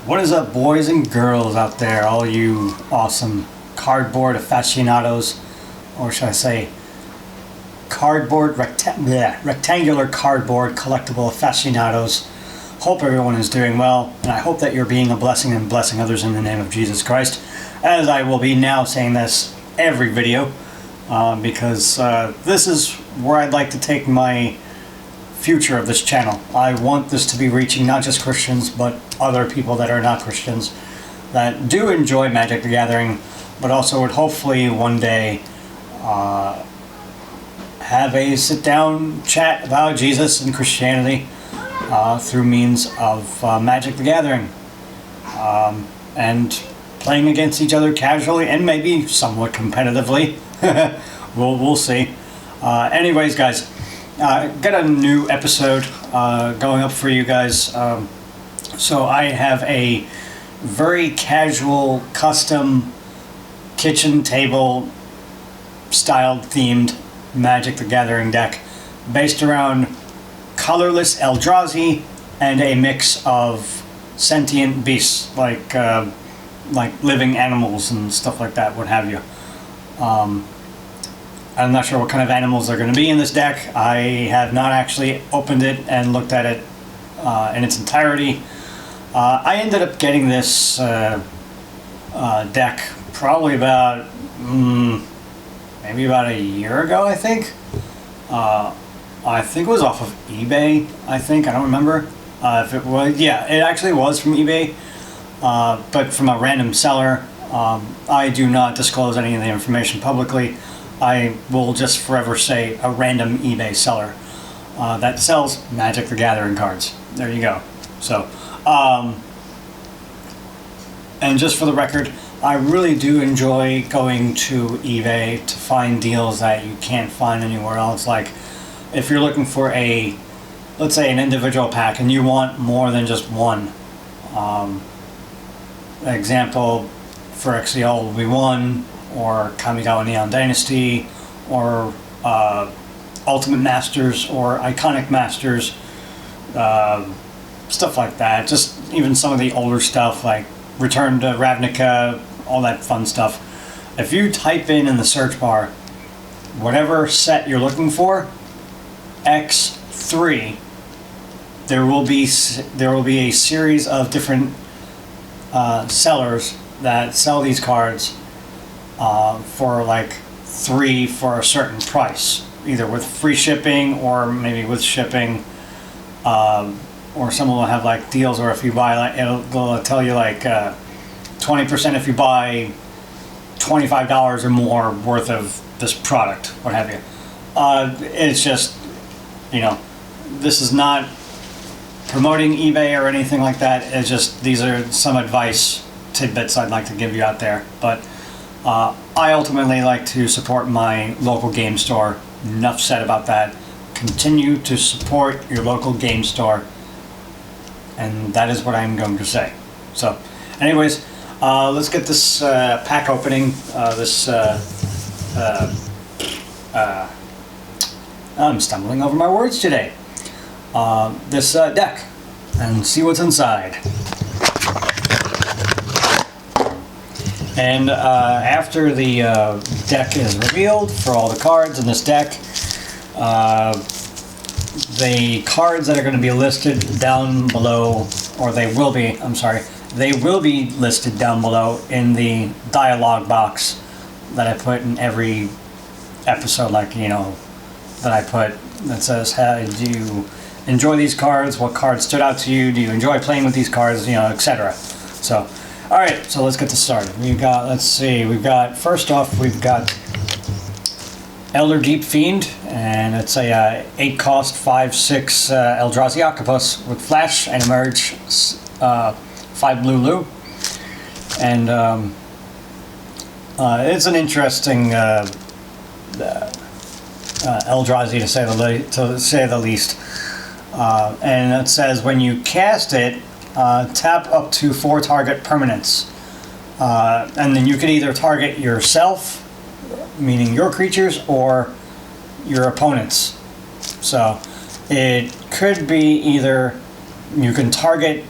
What is up, boys and girls out there, all you awesome cardboard aficionados, or should I say rectangular cardboard collectible aficionados. Hope everyone is doing well, and I hope that you're being a blessing and blessing others in the name of Jesus Christ, as I will be now saying this every video, because this is where I'd like to take my future of this channel. I want this to be reaching not just Christians, but other people that are not Christians that do enjoy Magic the Gathering, but also would hopefully one day have a sit-down chat about Jesus and Christianity through means of Magic the Gathering, and playing against each other casually and maybe somewhat competitively. We'll see. Anyways, guys, got a new episode going up for you guys. So I have a very casual, custom kitchen table styled themed Magic the Gathering deck based around colorless Eldrazi and a mix of sentient beasts like living animals and stuff like that, what have you. I'm not sure what kind of animals are going to be in this deck. I have not actually opened it and looked at it in its entirety. I ended up getting this deck probably about maybe about a year ago, I think. I think it was off of eBay, I don't remember. If it was, yeah, it actually was from eBay, but from a random seller. I do not disclose any of the information publicly. I will just forever say a random eBay seller that sells Magic the Gathering cards. There you go. So, and just for the record, I really do enjoy going to eBay to find deals that you can't find anywhere else. Like, if you're looking for let's say an individual pack and you want more than just one. Example for XCL will be one, or Kamigawa Neon Dynasty, or Ultimate Masters, or Iconic Masters, stuff like that. Just even some of the older stuff like Return to Ravnica, all that fun stuff. If you type in the search bar whatever set you're looking for, X3, there will be a series of different sellers that sell these cards for like 3 for a certain price, either with free shipping or maybe with shipping, or some will have like deals where if you buy, like, it'll tell you like 20% if you buy $25 or more worth of this product, what have you. It's just, this is not promoting eBay or anything like that. It's just, these are some advice tidbits I'd like to give you out there. But I ultimately like to support my local game store. Enough said about that. Continue to support your local game store, and that is what I'm going to say. So, anyways, let's get this pack opening. I'm stumbling over my words today. This deck, and see what's inside. And after the deck is revealed for all the cards in this deck, the cards that are going to be listed down below, or they will be listed down below in the dialogue box that I put in every episode, like, that I put, that says, how do you enjoy these cards, what cards stood out to you, do you enjoy playing with these cards, etc. So, alright, so let's get this started. First off, we've got Elder Deep Fiend, and it's a 8-cost 5/6 Eldrazi Octopus with Flash and Emerge, 5 blue. And it's an interesting Eldrazi to say the least. And it says when you cast it, tap up to 4 target permanents, and then you can either target yourself, meaning your creatures, or your opponents. So it could be either you can target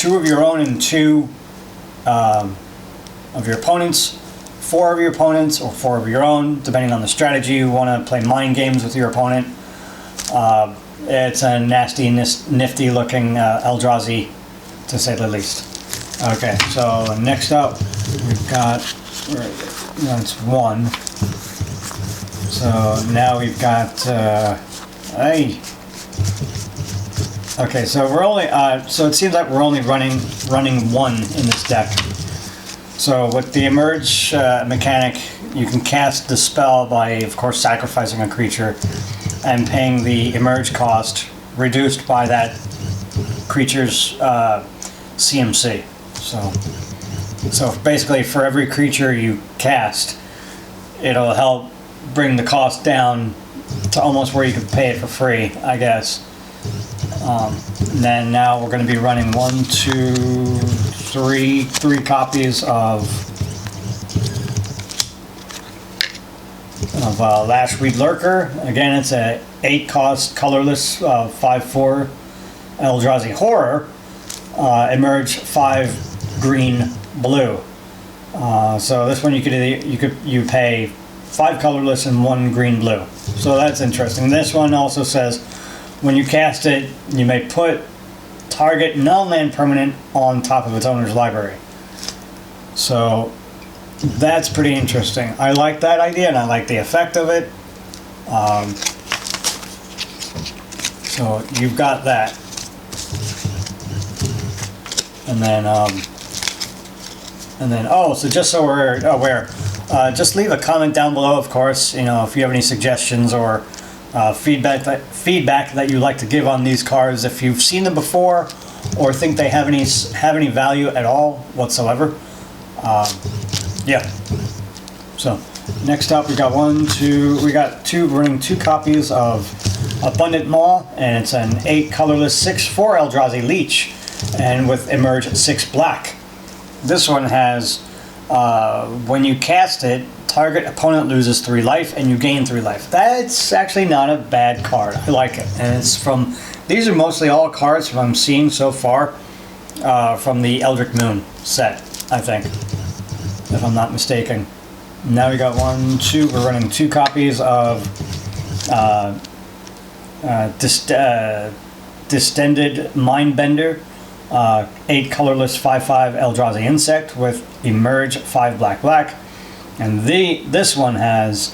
2 of your own and 2 of your opponents, 4 of your opponents, or 4 of your own, depending on the strategy. You want to play mind games with your opponent. It's a nasty, nifty looking Eldrazi, to say the least. Okay, so next up we've got, that's 1. So now we've got, okay, so we're only, so it seems like we're only running 1 in this deck. So with the Emerge mechanic, you can cast the spell by, of course, sacrificing a creature and paying the Emerge cost reduced by that creature's CMC. So basically, for every creature you cast, it'll help bring the cost down to almost where you can pay it for free, I guess. And then now we're going to be running 1, 2, 3 copies of Lashweed Lurker. Again, it's a 8 cost colorless 5/4 Eldrazi Horror. Emerge 5 green blue. So this one you pay 5 colorless and 1 green blue. So that's interesting. This one also says when you cast it, you may put target non-land permanent on top of its owner's library. So that's pretty interesting. I like that idea and I like the effect of it. So you've got that. And then so just so we're aware, just leave a comment down below, of course, if you have any suggestions or feedback that you'd like to give on these cards, if you've seen them before or think they have any value at all whatsoever. Yeah. So next up we got running 2 copies of Abundant Maw, and it's an 8 colorless 6/4 Eldrazi Leech, and with Emerge 6 black. This one has when you cast it, target opponent loses 3 life and you gain 3 life. That's actually not a bad card. I like it. And it's these are mostly all cards from I'm seeing so far from the Eldritch Moon set, I think, if I'm not mistaken. Now we got we're running 2 copies of Distended Mindbender, 8 colorless 5/5 Eldrazi Insect with Emerge 5 black. And this one has,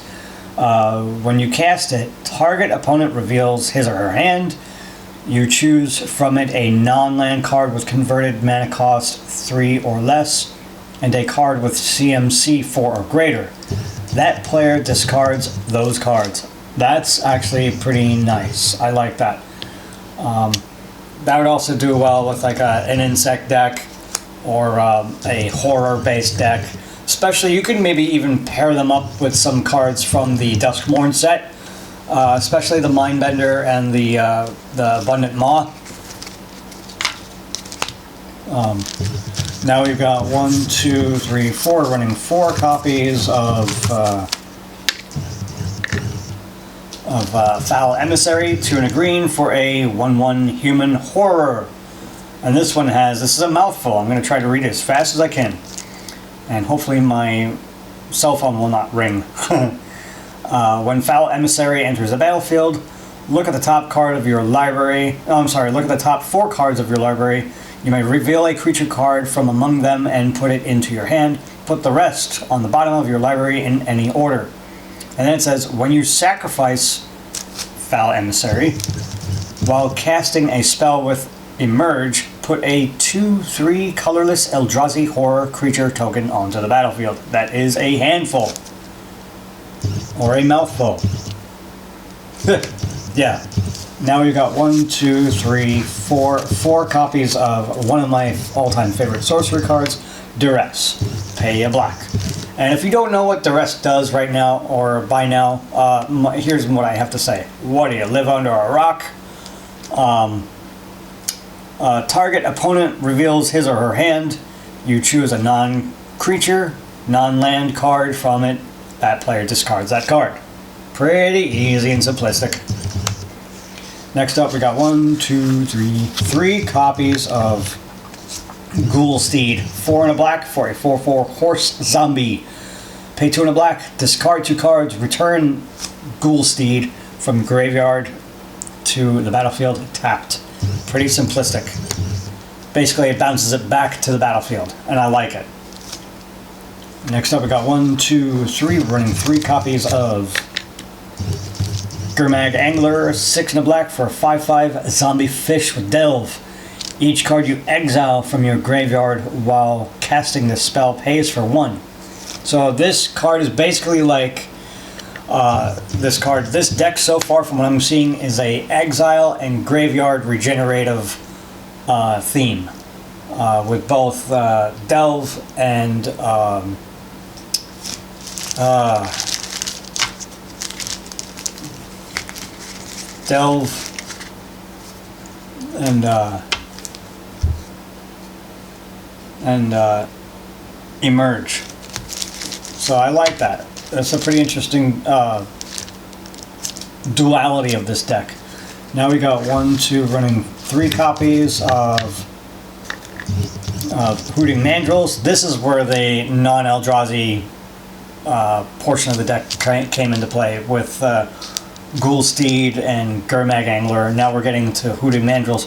when you cast it, target opponent reveals his or her hand. You choose from it a non-land card with converted mana cost 3 or less, and a card with CMC 4 or greater. That player discards those cards. That's actually pretty nice. I like that. That would also do well with like an insect deck or a horror-based deck. Especially, you can maybe even pair them up with some cards from the Duskmourn set, especially the Mindbender and the Abundant Maw. Now we've got 1, 2, 3, 4, running 4 copies of Foul Emissary, 2 and a green for a 1/1 human horror. And this is a mouthful. I'm going to try to read it as fast as I can. And hopefully my cell phone will not ring. When Foul Emissary enters the battlefield, look at the top card of your library. Look at the top 4 cards of your library. You may reveal a creature card from among them and put it into your hand. Put the rest on the bottom of your library in any order. And then it says, when you sacrifice Foul Emissary, while casting a spell with Emerge, put a 2/3 colorless Eldrazi Horror creature token onto the battlefield. That is a handful. Or a mouthful. Yeah. Now we've got 1, 2, 3, 4 copies of one of my all-time favorite sorcery cards, Duress. Pay a black. And if you don't know what Duress does right now, or by now, here's what I have to say. What do you live under a rock? Target opponent reveals his or her hand. You choose a non-creature, non-land card from it. That player discards that card. Pretty easy and simplistic. Next up, we got 1, 2, 3 copies of Ghoul Steed, 4 and a black for a 4/4 horse zombie. Pay 2 and a black, discard 2 cards, return Ghoul Steed from graveyard to the battlefield tapped. Pretty simplistic. Basically, it bounces it back to the battlefield, and I like it. Next up, we got 1, 2, 3, running 3 copies of Gurmag Angler, 6 and a black for a 5/5 zombie fish with delve. Each card you exile from your graveyard while casting this spell pays for 1. So this card is basically like this deck so far from what I'm seeing is a exile and graveyard regenerative theme with both delve and emerge. So I like that. That's a pretty interesting duality of this deck. Now we got 1, 2, running 3 copies of Hooting Mandrills. This is where the non-Eldrazi portion of the deck came into play with Ghoul Steed and Gurmag Angler. Now we're getting to Hooting Mandrills.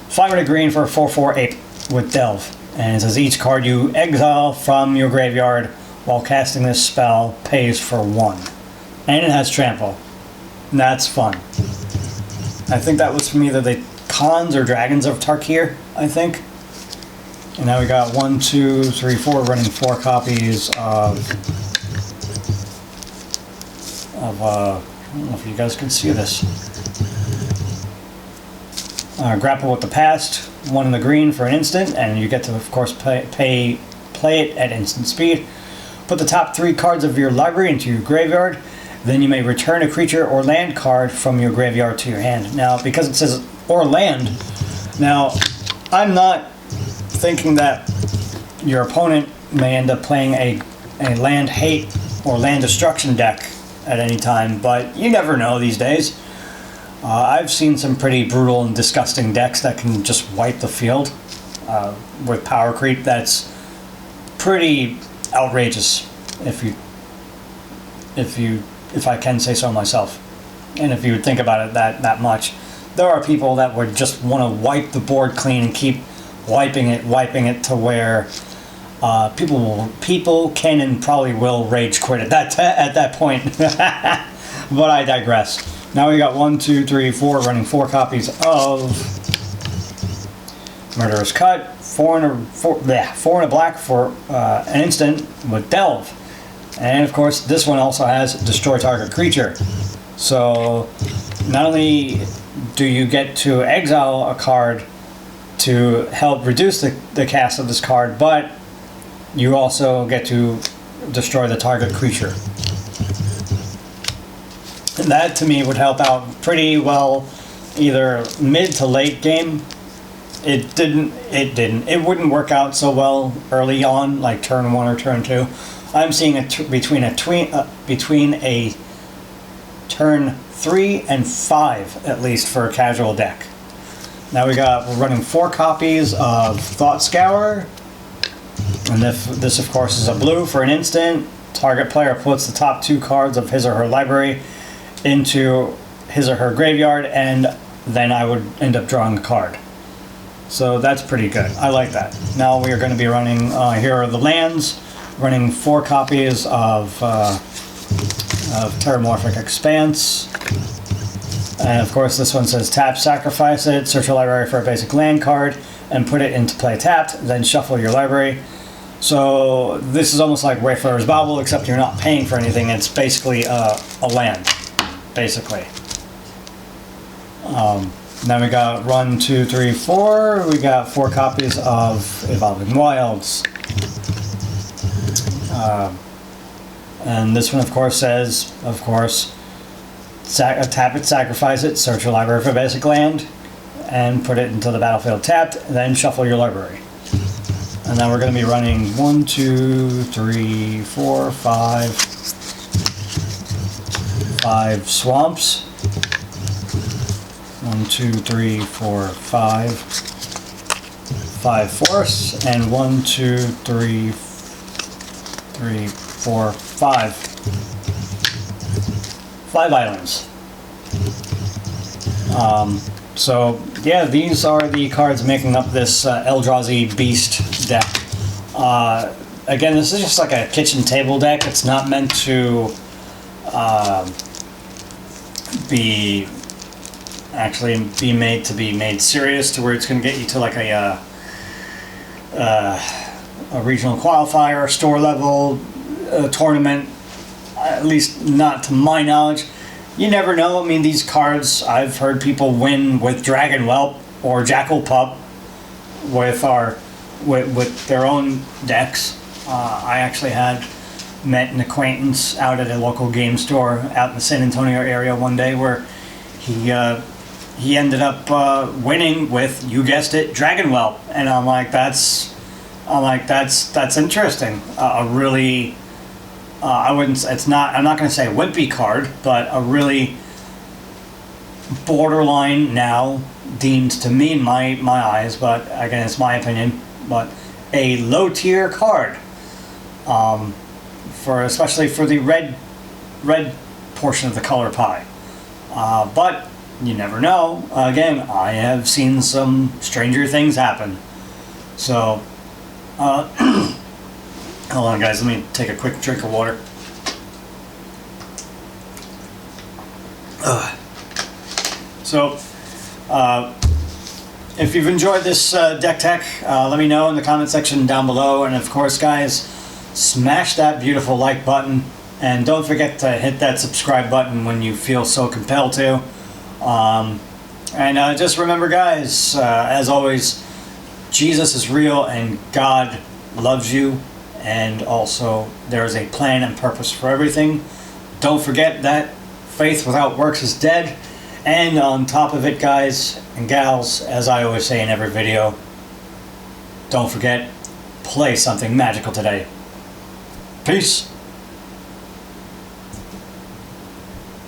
5 and a green for a 4/4 ape with delve. And it says each card you exile from your graveyard while casting this spell pays for 1. And it has trample. And that's fun. I think that was from either the Khans or Dragons of Tarkir, I think. And now we got 1, 2, 3, 4, running 4 copies of I don't know if you guys can see this. Grapple with the Past, 1 in the green for an instant, and you get to, of course, play it at instant speed. Put the top 3 cards of your library into your graveyard. Then you may return a creature or land card from your graveyard to your hand. Now, because it says or land, now I'm not thinking that your opponent may end up playing a land hate or land destruction deck at any time, but you never know these days. I've seen some pretty brutal and disgusting decks that can just wipe the field with power creep. That's pretty outrageous, if I can say so myself. And if you would think about it that much, there are people that would just want to wipe the board clean and keep wiping it to where people can and probably will rage quit at that point. But I digress. Now we got 1, 2, 3, 4, running 4 copies of Murderous Cut, 4 and a black for an instant with delve. And of course, this one also has destroy target creature. So not only do you get to exile a card to help reduce the cast of this card, but you also get to destroy the target creature. And that to me would help out pretty well either mid to late game. It wouldn't work out so well early on, like turn 1 or turn 2. I'm seeing it between a turn 3 and 5 at least for a casual deck. Now we're running 4 copies of Thought Scour, and this of course is a blue for an instant. Target player puts the top 2 cards of his or her library into his or her graveyard, and then I would end up drawing a card. So that's pretty good. I like that. Now we are going to be running, here are the lands, running 4 copies of Terramorphic Expanse. And of course this one says tap, sacrifice it, search your library for a basic land card, and put it into play tapped, then shuffle your library. So this is almost like Wayfarer's Bauble, except you're not paying for anything. It's basically a land, basically. Then we got 1, 2, 3, 4. We got 4 copies of Evolving Wilds. And this one, of course, says, tap it, sacrifice it, search your library for basic land, and put it into the battlefield tapped, then shuffle your library. And then we're going to be running 1, 2, 3, 4, 5 swamps. 1, 2, 3, 4, 5 5 forests, and 1, 2, 3, 4, 5. 5 islands. So yeah, these are the cards making up this Eldrazi Beast deck. Again, this is just like a kitchen table deck. It's not meant to be made serious to where it's going to get you to like a regional qualifier, or store level tournament. At least not to my knowledge. You never know. I mean, these cards, I've heard people win with Dragon Whelp or Jackal Pup with their own decks. I actually met an acquaintance out at a local game store out in the San Antonio area one day where he ended up winning with, you guessed it, Dragon Whelp, and I'm like that's interesting. I'm not going to say a wimpy card, but a really borderline now deemed to me in my eyes, but again, it's my opinion, but a low tier card, especially for the red portion of the color pie. But you never know. Again, I have seen some stranger things happen. So, hold on, guys. Let me take a quick drink of water. So, if you've enjoyed this deck tech, let me know in the comment section down below. And of course, guys, smash that beautiful like button. And don't forget to hit that subscribe button when you feel so compelled to. And just remember, guys, as always, Jesus is real and God loves you. And also, there is a plan and purpose for everything. Don't forget that faith without works is dead. And on top of it, guys and gals, as I always say in every video, don't forget, play something magical today. Peace.